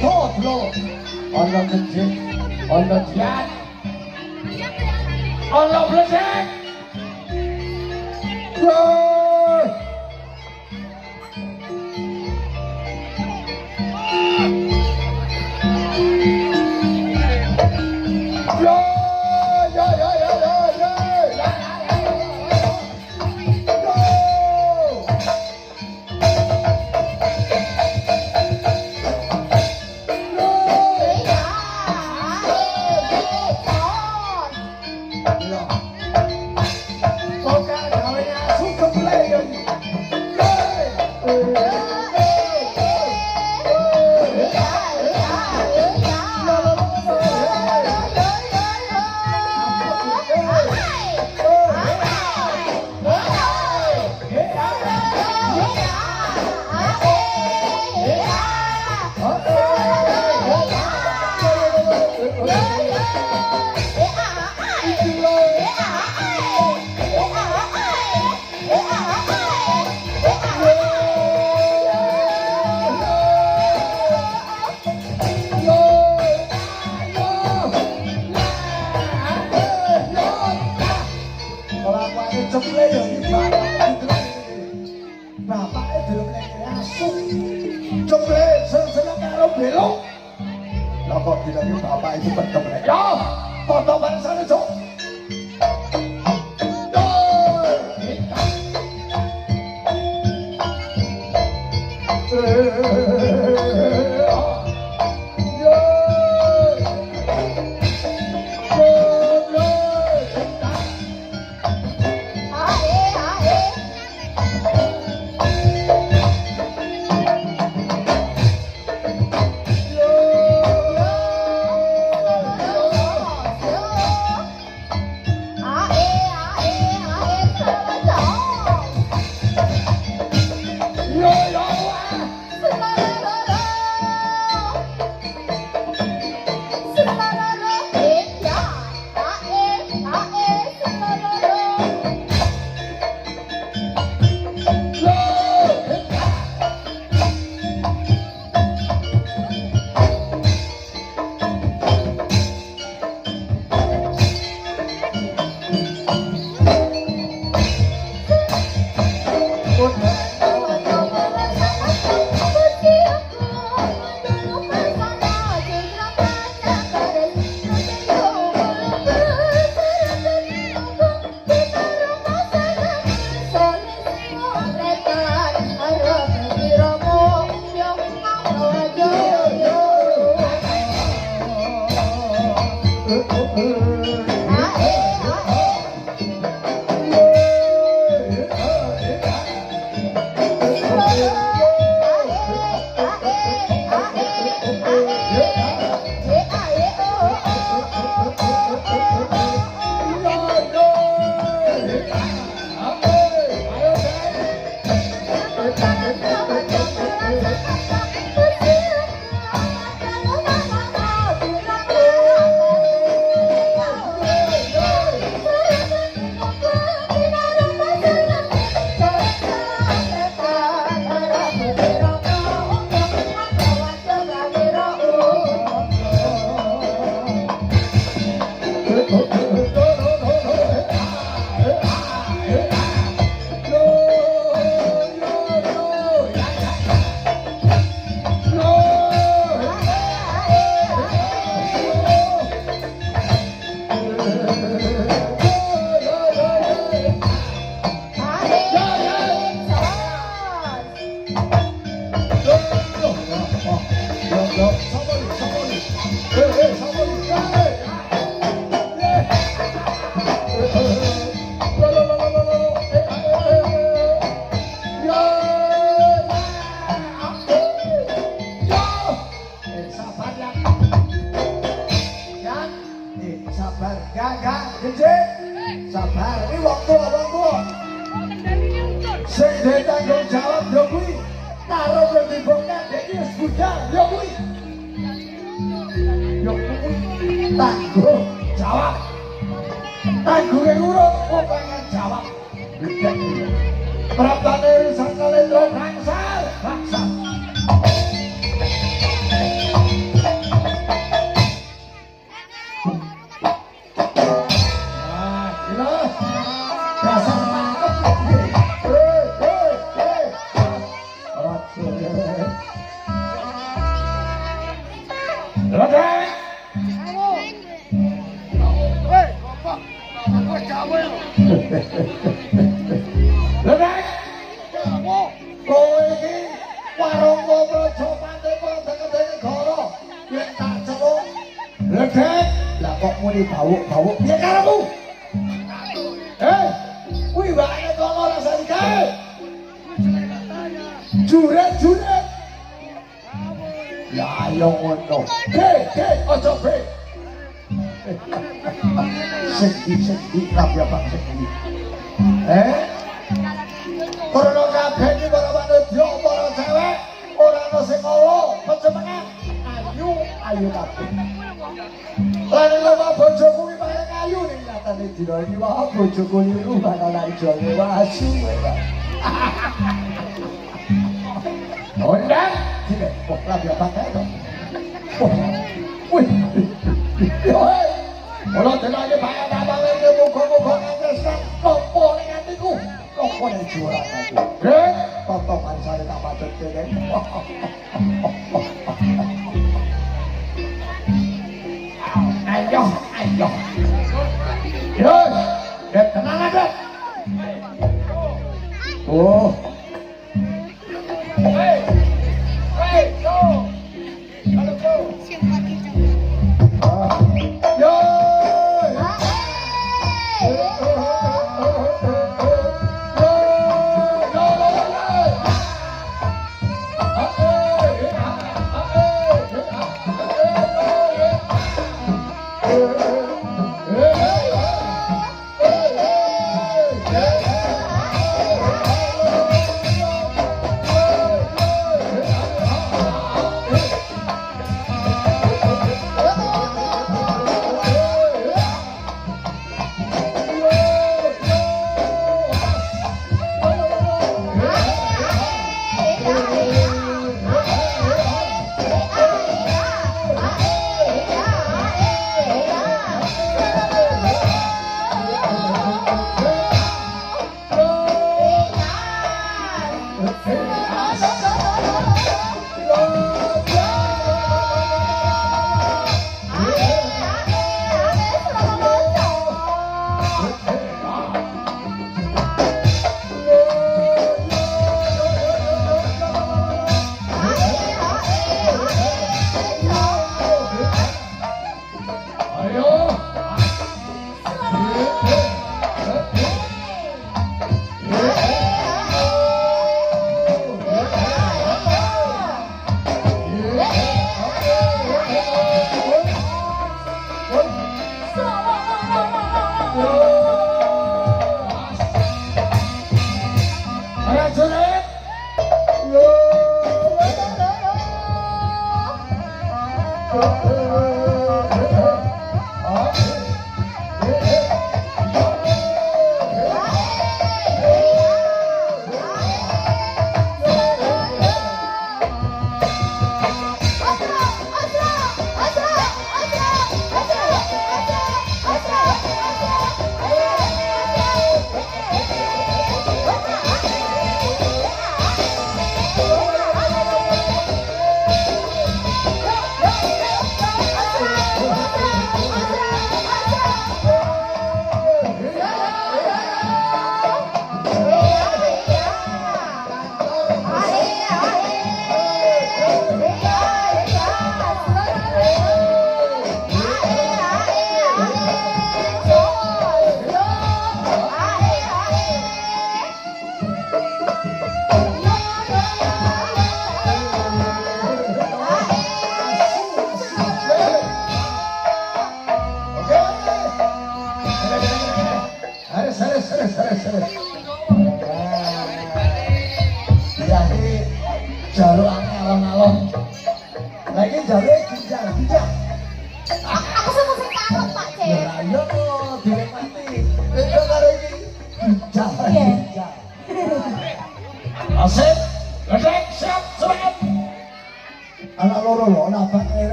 Totlo, ono kecil, ono jiat, ono blesek. Praptane sang kalendra kangsal. Ledek. Ledek. Kowe iki warung Praja Pati kok deket-deket goro. Yen tak celuk. Ledek. Lah kok muni bau-bau piye karepmu? Kuwi wae kok ora rasane kae. Juret-juret. Ya ayo ngono. Ojo be. Sedih kabeh Pak sedih. Karena kabeh iki para manungsa para cewek ora ana sing ala, pecenengan. Ayu kabeh. Lan lho bojo kuwi paling ayu ning nyatane dina iki wae bojoku niku bakalan jane wasu kowe. Ondang, tidak, kok lagi apa kayak wih, kalau tidak ada apa-apa lagi, muka-muka ngeskan, topo ning hatiku, topo yang juara tadi. Totokan saya tak patut kene. Ayo. Yus, tenang aja. Oh.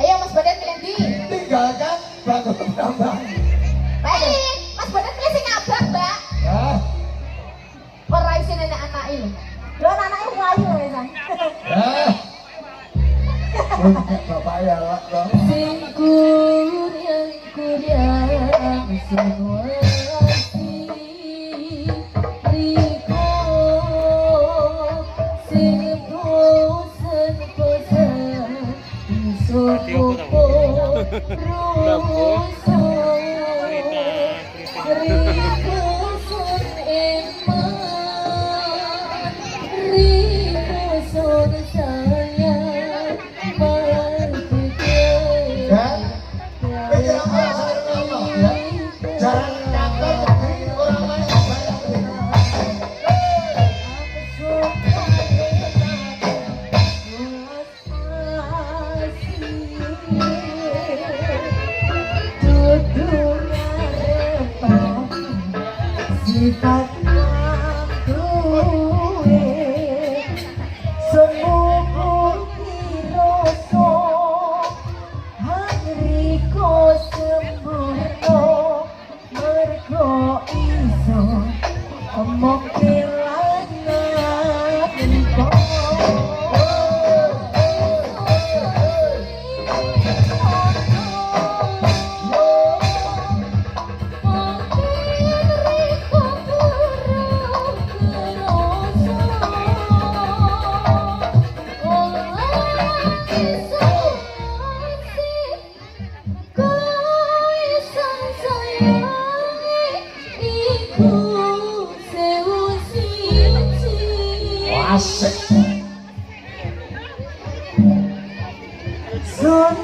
Ayo Mas Badan pilih di. Tinggalkan bangun tambah. Baik, Mas Badan pilih sing abang, Mbak. Ya. Ora isi anak ini. Lho anaknya melayu ya, San. Ya. Untuk bapak ya lah dong. Sing kuryang semua si Riko sing bosan sopo ruso Riko sun eman Riko sun sayang Dan pikir apa saya ngomong ya. Jalan kantor negeri orang lain bayar. Sifat duwe semupur piroso Riko sempurna mergo iso omong kelangan Asik. Sun